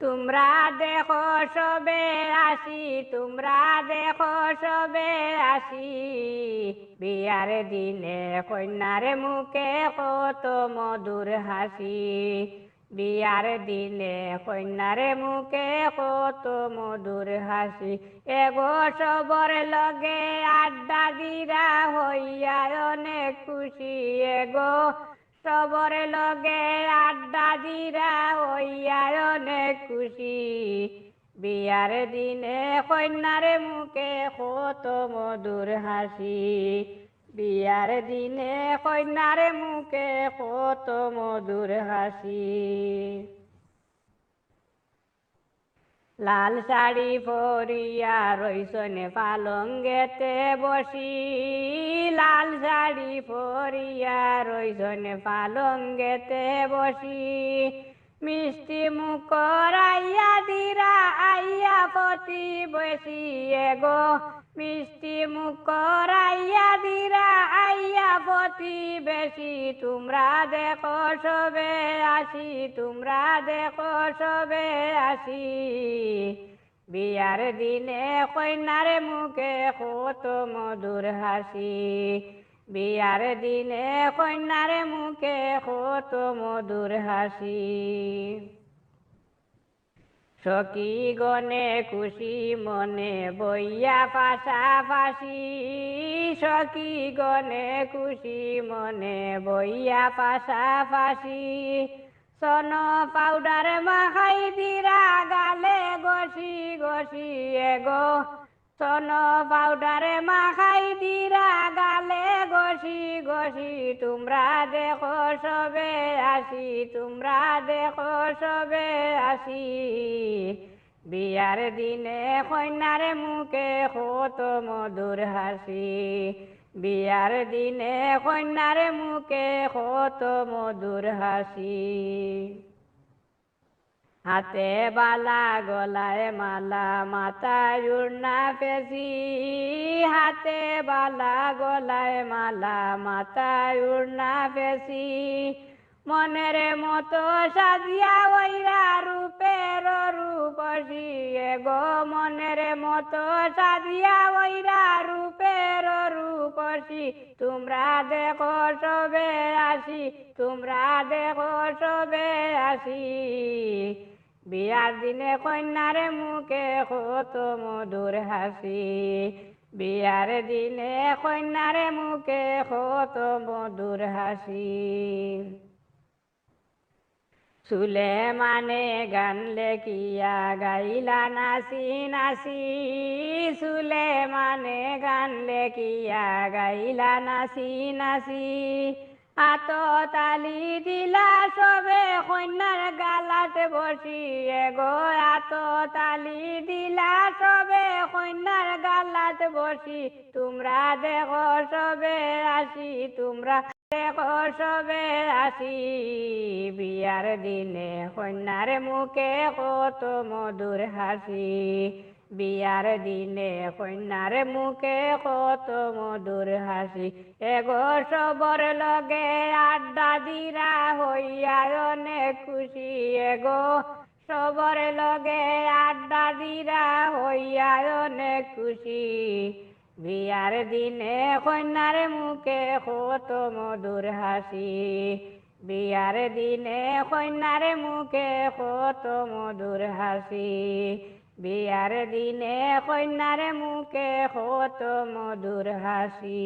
তোমরা দেখো সবে আসি, তোমরা দেখো সবে আসি, বিয়ার দিনে কন্যার মুখে কত মধুর হাসি, বিয়ার দিনে কন্যার মুখে কত মধুর হাসি। এগো সবর লগে আড্ডা দিরা হইয়া অনেক খুশি, এগো সবর লগে আড্ডা দিরা হইয়া অনেক খুশি, বিয়ার দিনে কন্যার মুখে কত মধুর হাসি, বিয়ার দিনে কন্যার মুখে কত মধুর হাসি। লাল শাড়ি পরিয়া রইসনে পালঙ্গেতে বসি, লাল শাড়ি পরিয়া রইসনে পালঙ্গেতে বসি, মিষ্টি মুখ করাইয়া দিরা আইয়া পতি বসি, এগো মিষ্টি মুখ করাইয়া দিরা আইয়া পতি বেশি, তোমরা দেখো সবে আসি, তোমরা দেখো সবে আসি, বিয়ার দিনে কন্যার মুখে কত মধুর হাসি, বিয়ার দিনে কন্যার মুখে কত মধুর হাসি। সখী গনে খুশি মনে বইয়া পাশাপাশি, সখী গনে খুশি মনে বইয়া পাশাপাশি, সোন পাউডার মাখাই দিরা গালে ঘষি ঘষি, এগো সোন পাউডার মাখাই দিরা গালে ঘষি ঘষি, তোমরা দেখো সবে আসি, তোমরা দেখো সবে আসি, বিয়ার দিনে কন্যার মুখে কত মধুর হাসি, বিয়ার দিনে কন্যার মুখে কত মধুর হাসি। হাতে বালা গলায় মালা মাথায় উড়না পেঁচি, হাতে বালা গলায় মালা মাথায় উড়না পেঁচি, মনের মতো সাজিয়া ওইরা রূপের রূপসী, এগো মনের মতো সাজিয়া ওইরা রূপের রূপসী, তোমরা দেখো সবে আসি, তোমরা দেখো সবে আসি, বিয়ার দিনে কন্যার মুখে কত মধুর হাসি, বিয়ার দিনে কন্যার মুখে কত মধুর হাসি। সুলেমানে গান লেখিয়া গাইলা নাচি নাচি, সুলেমানে গান লেখিয়া গাইলা নাচি নাচি, আত তালি দিলা সবে কন্যার গালাতে বসি, এগো আত তালি দিলা সবে কন্যার গালাতে বসি, তোমরা দেখো সবে আসি, তোমরা দেখো সবে আসি, বিয়ার দিনে কন্যার মুখে কত মধুর হাসি, বিয়ার দিনে কন্যার মুখে কত মধুর হাসি, এগো সবর লগে আড্ডা দিরা হইয়া অনেক খুশি, এগো সবর লগে আড্ডা দিরা হইয়া অনেক খুশি, বিয়ার দিনে কন্যার মুখে কত মধুর হাসি, বিয়ার দিনে কন্যার মুখে কত মধুর হাসি, বিয়ার দিনে কন্যার মুখে কত মধুর হাসি।